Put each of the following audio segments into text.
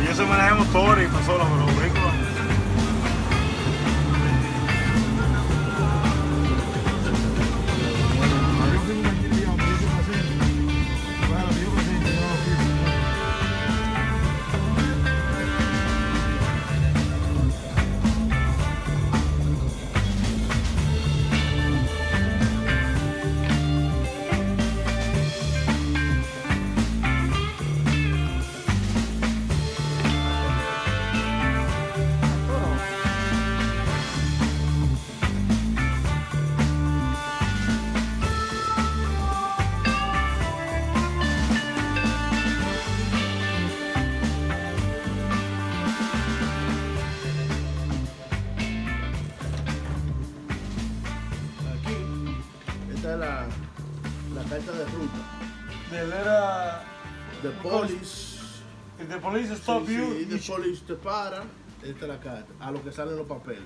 Yo se manejamos Satori, no solo, pero los vehículos. La carta de ruta. The police. If the police stop you. Si the police te para, esta es la carta. A lo que salen los papeles.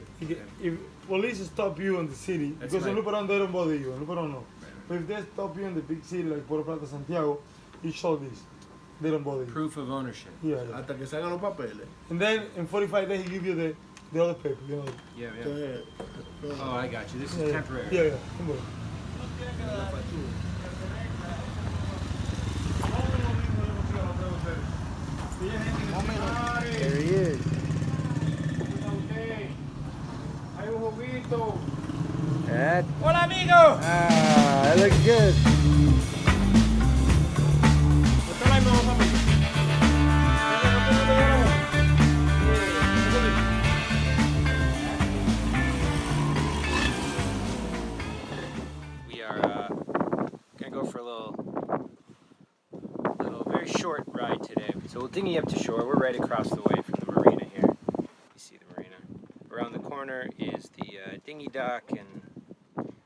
If police stop you in the city, because in Luperon they don't bother you, in Luperon no. But if they stop you in the big city like Puerto Rico, Santiago, you show this. They don't bother you. Proof of ownership. Yeah. Hasta que salgan los papeles. And then in 45 days he give you the other paper, you know. Yeah. Oh, I got you. This is temporary. Yeah. There he is. Hay un juguito. Hola, amigo. Ah, that looks good. We are gonna go for a little very short ride today. So we'll dinghy up to shore. We're right across the way from the marina here. You see the marina. Around the corner is the dinghy dock, and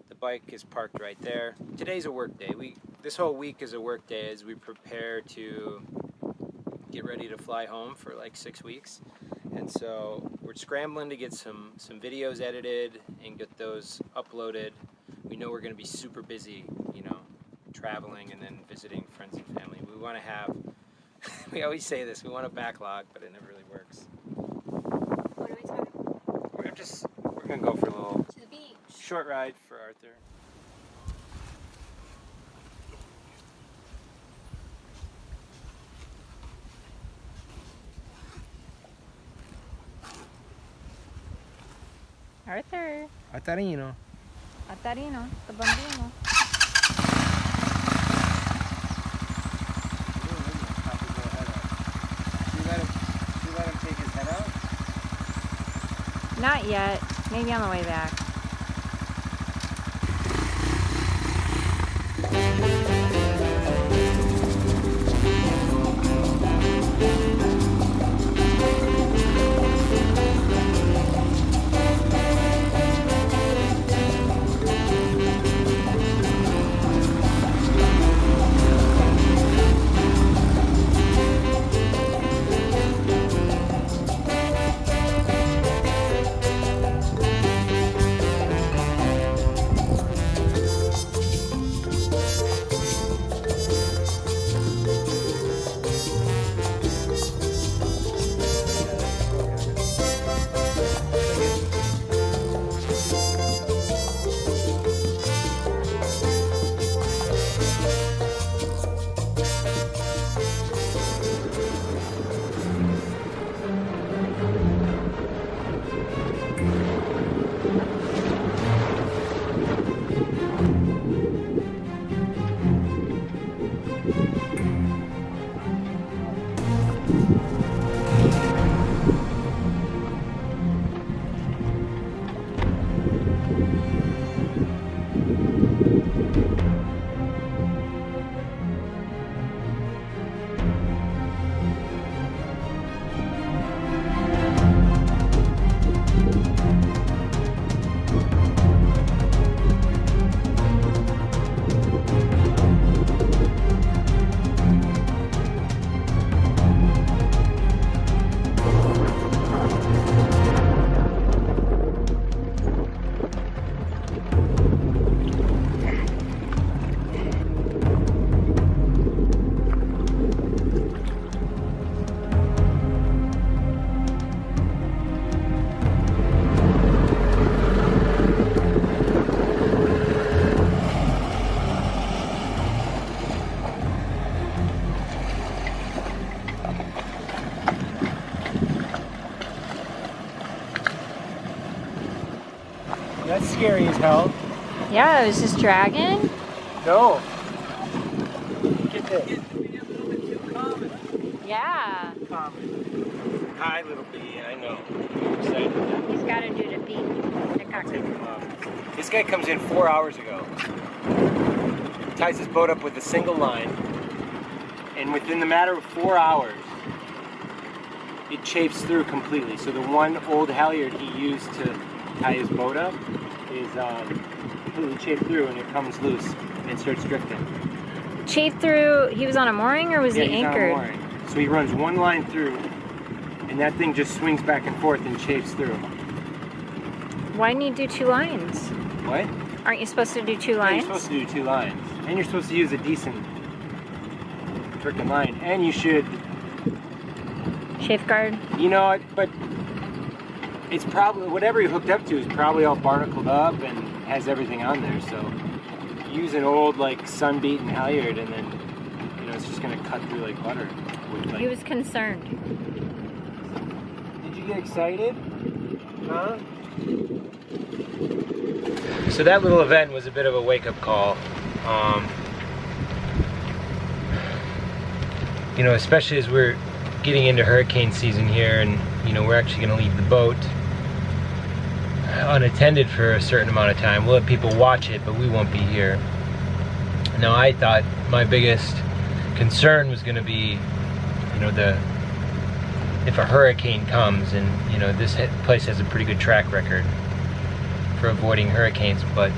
the bike is parked right there. Today's a work day. This whole week is a work day as we prepare to get ready to fly home for like 6 weeks. And so we're scrambling to get some videos edited and get those uploaded. We know we're going to be super busy, traveling and then visiting friends and family. We want to have, we always say this, we want a backlog, but it never really works. What are we talking about? We're going to go for a little To the beach. short ride for Arthur. Arthur. Artarino. Artarino, the bambino. Should we let him take his head out? Not yet. Maybe on the way back. That's scary as hell. Yeah, it was just dragging. No. Get this. Yeah. Common. Hi, little bee. I know. You're excited. He's got to do the beat. The cockpit. This guy comes in 4 hours ago. Ties his boat up with a single line. And within the matter of 4 hours, it chafes through completely. So the one old halyard he used to tie his boat up is completely chafed through, and it comes loose and starts drifting. Chafed through, he was on a mooring or was he anchored? On a mooring. So he runs one line through, and that thing just swings back and forth and chafes through. Why didn't you do 2 lines? What? Aren't you supposed to do 2 Yeah, lines? you're supposed to do 2 lines. And you're supposed to use a decent freaking line. And you should... Safeguard? You know what, but it's probably, whatever you hooked up to is probably all barnacled up and has everything on there, so use an old, like, sun-beaten halyard and then, you know, it's just gonna cut through like butter. With, like... He was concerned. Did you get excited? Huh? So that little event was a bit of a wake-up call. You know, especially as we're getting into hurricane season here, and you know, we're actually going to leave the boat unattended for a certain amount of time. We'll have people watch it, but we won't be here. Now, I thought my biggest concern was going to be, you know, if a hurricane comes, and you know, this place has a pretty good track record for avoiding hurricanes, but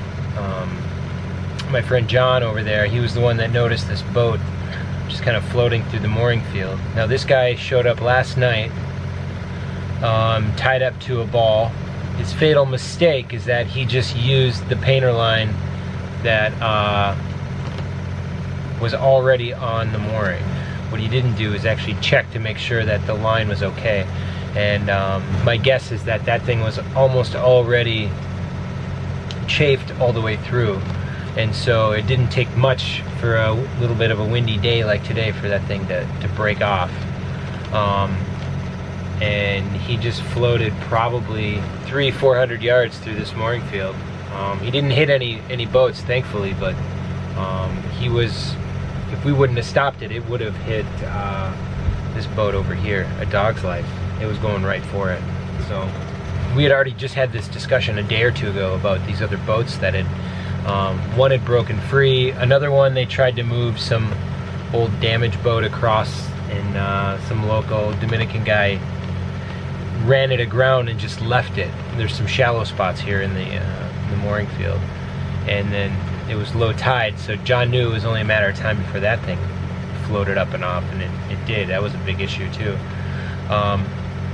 my friend John over there, he was the one that noticed this boat just kind of floating through the mooring field. Now this guy showed up last night, tied up to a ball. His fatal mistake is that he just used the painter line that was already on the mooring. What he didn't do is actually check to make sure that the line was okay. And my guess is that that thing was almost already chafed all the way through. And so it didn't take much for a little bit of a windy day like today for that thing to break off. And he just floated probably 300-400 yards through this mooring field. He didn't hit any boats, thankfully, but he was, if we wouldn't have stopped it, it would have hit this boat over here, A Dog's Life. It was going right for it. So we had already just had this discussion a day or two ago about these other boats that had, one had broken free, another one they tried to move some old damaged boat across, and some local Dominican guy ran it aground and just left it. There's some shallow spots here in the mooring field, and then it was low tide, so John knew it was only a matter of time before that thing floated up and off, and it did. That was a big issue too.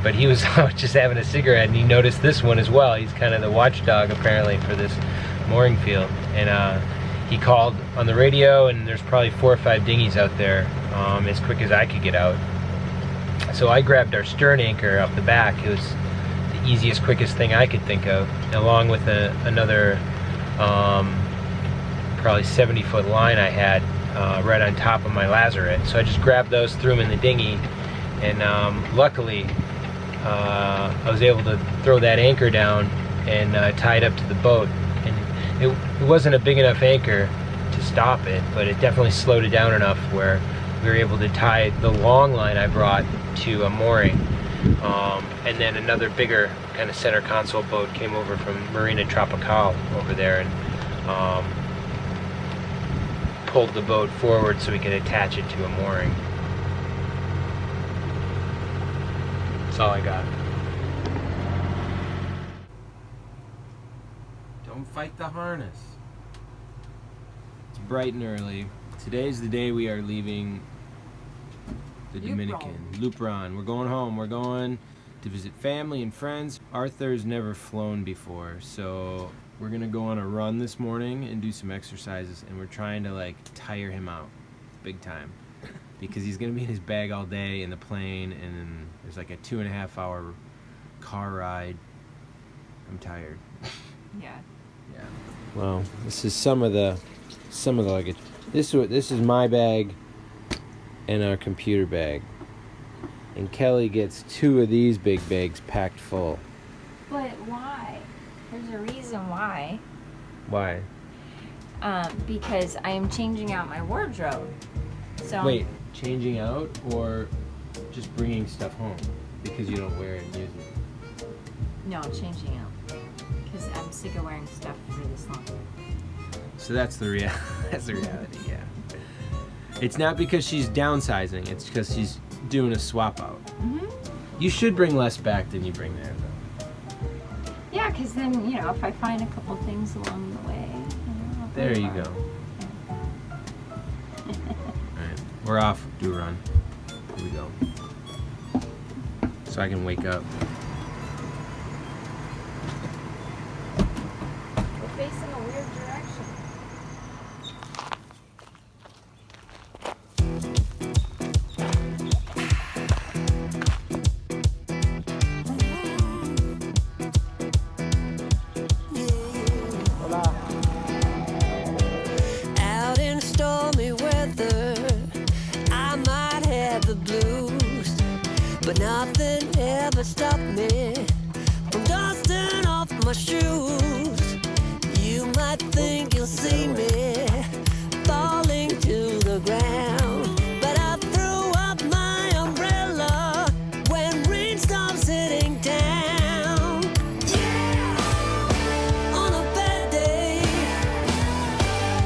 But he was out just having a cigarette, and he noticed this one as well. He's kind of the watchdog apparently for this mooring field, and he called on the radio, and there's probably 4 or 5 dinghies out there, as quick as I could get out. So I grabbed our stern anchor up the back. It was the easiest, quickest thing I could think of, along with another probably 70-foot line I had right on top of my lazarette. So I just grabbed those, threw them in the dinghy, and luckily I was able to throw that anchor down and tie it up to the boat. And it wasn't a big enough anchor to stop it, but it definitely slowed it down enough where we were able to tie the long line I brought to a mooring. And then another bigger kind of center console boat came over from Marina Tropical over there and pulled the boat forward so we could attach it to a mooring. That's all I got. Don't fight the harness. It's bright and early. Today's the day we are leaving the Dominican. Luperon. We're going home. We're going to visit family and friends. Arthur's never flown before, so we're gonna go on a run this morning and do some exercises, and we're trying to like tire him out big time because he's gonna be in his bag all day in the plane, and then there's like a 2.5 hour car ride. I'm tired. Yeah. Yeah. Well, this is some of the luggage. This is my bag and our computer bag. And Kelly gets 2 of these big bags packed full. But why? There's a reason why. Why? Because I am changing out my wardrobe. So Wait, changing out or just bringing stuff home because you don't wear it and use it? No, changing out. Because I'm sick of wearing stuff for this long. So that's the that's the reality, yeah. It's not because she's downsizing, it's because she's doing a swap out. Mm-hmm. You should bring less back than you bring there, though. Yeah, because then, you know, if I find a couple things along the way, I'll There go you far. go. Alright, we're off. Do a run. Here we go. So I can wake up. We're facing a weird direction. Out in stormy weather, I might have the blues, but nothing ever stopped me from dusting off my shoes. You might think you'll see me falling to the ground, but I threw up my umbrella when rain stops hitting town. Yeah, on a bad day,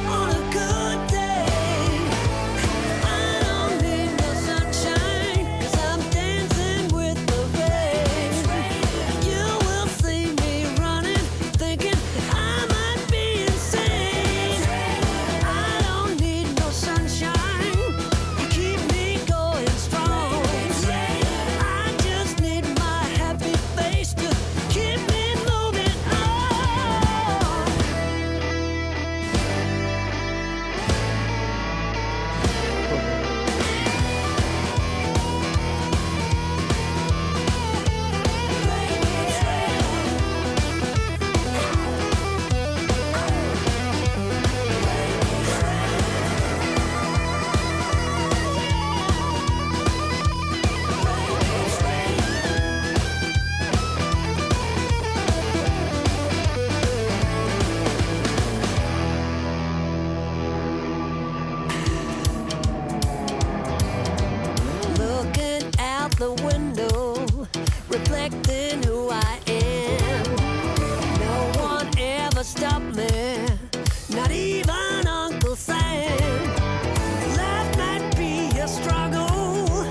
on a good day, I don't need no sunshine, 'cause I'm dancing with the rain. You will see me running, thinking I might be insane. I don't need no sunshine to keep me going strong. I just need my happy face to keep me moving on. Looking out the window, reflecting who I am. No one ever stopped me, not even Uncle Sam. Life might be a struggle,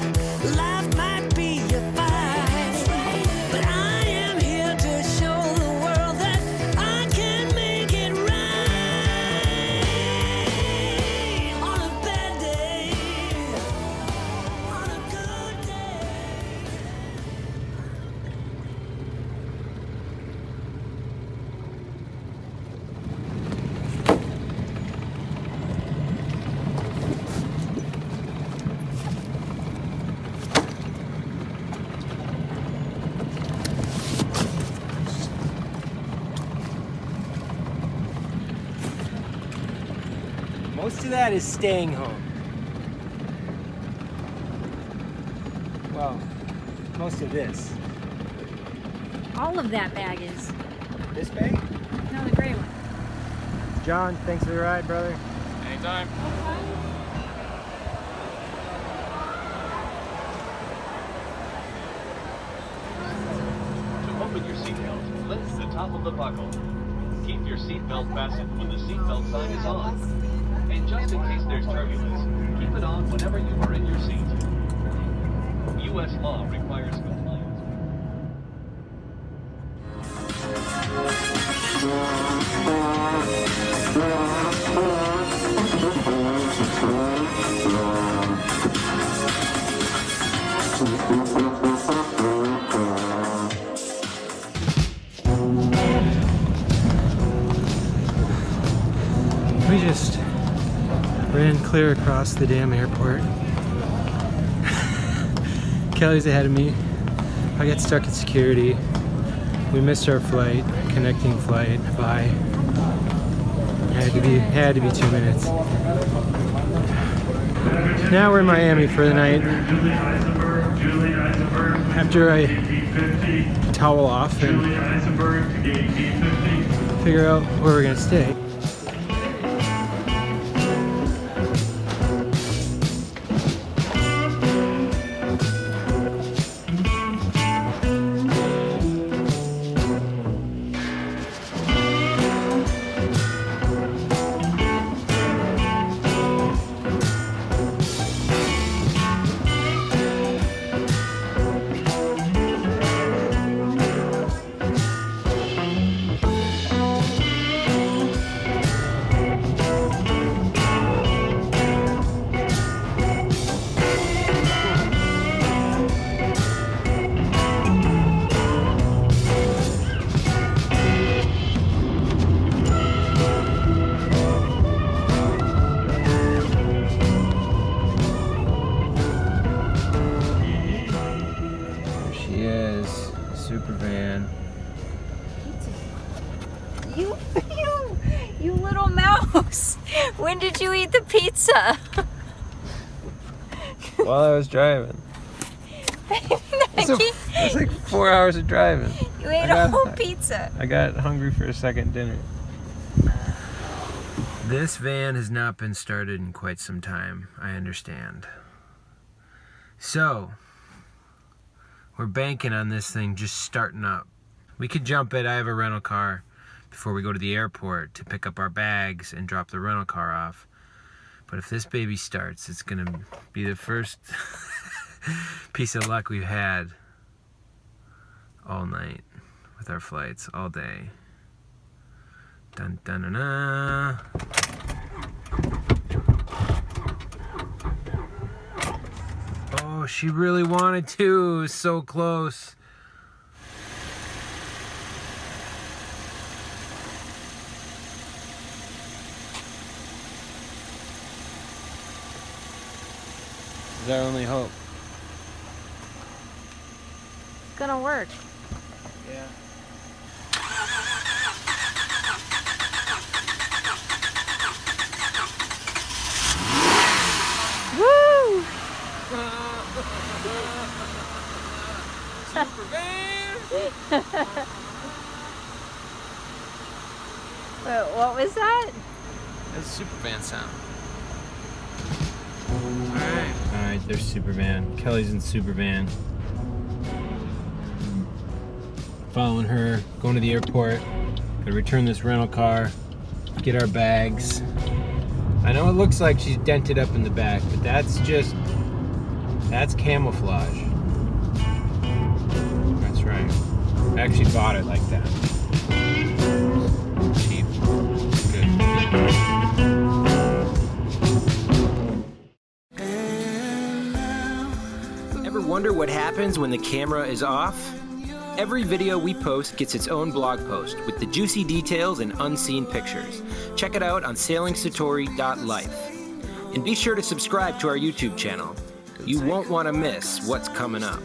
life might be a fight, but I am here to show the world that I can make it right. On a bad day, on a good day. Most of that is staying home. Well, most of this. All of that bag is. This bag? No, the gray one. John, thanks for the ride, brother. Anytime. To open your seatbelt, lift the top of the buckle. Keep your seatbelt fastened when the seatbelt sign is on. And just in case there's turbulence, keep it on whenever you are in your seat. U.S. law requires compliance. We just ran clear across the damn airport. Kelly's ahead of me. I got stuck at security. We missed our flight, connecting flight. Bye. Had to be 2 minutes. Now we're in Miami for the night. After I towel off and figure out where we're gonna stay. Super van. You little mouse. When did you eat the pizza? While I was driving. It's like 4 hours of driving. You ate a whole pizza. I got hungry for a second dinner. This van has not been started in quite some time, I understand. So, we're banking on this thing just starting up. We could jump it. I have a rental car before we go to the airport to pick up our bags and drop the rental car off. But if this baby starts, it's gonna be the first piece of luck we've had all night with our flights, all day. Dun dun dun dun. Oh, she really wanted to. It was so close. This is our only hope. It's gonna work. Yeah. Woo! Super van! What was that? That's super van sound. Alright, there's super van. Kelly's in super van. Following her, going to the airport. Gotta return this rental car, get our bags. I know it looks like she's dented up in the back, but that's camouflage. That's right. I actually bought it like that. Cheap. Good. Ever wonder what happens when the camera is off? Every video we post gets its own blog post with the juicy details and unseen pictures. Check it out on sailingsatori.life. And be sure to subscribe to our YouTube channel. You won't want to miss what's coming up.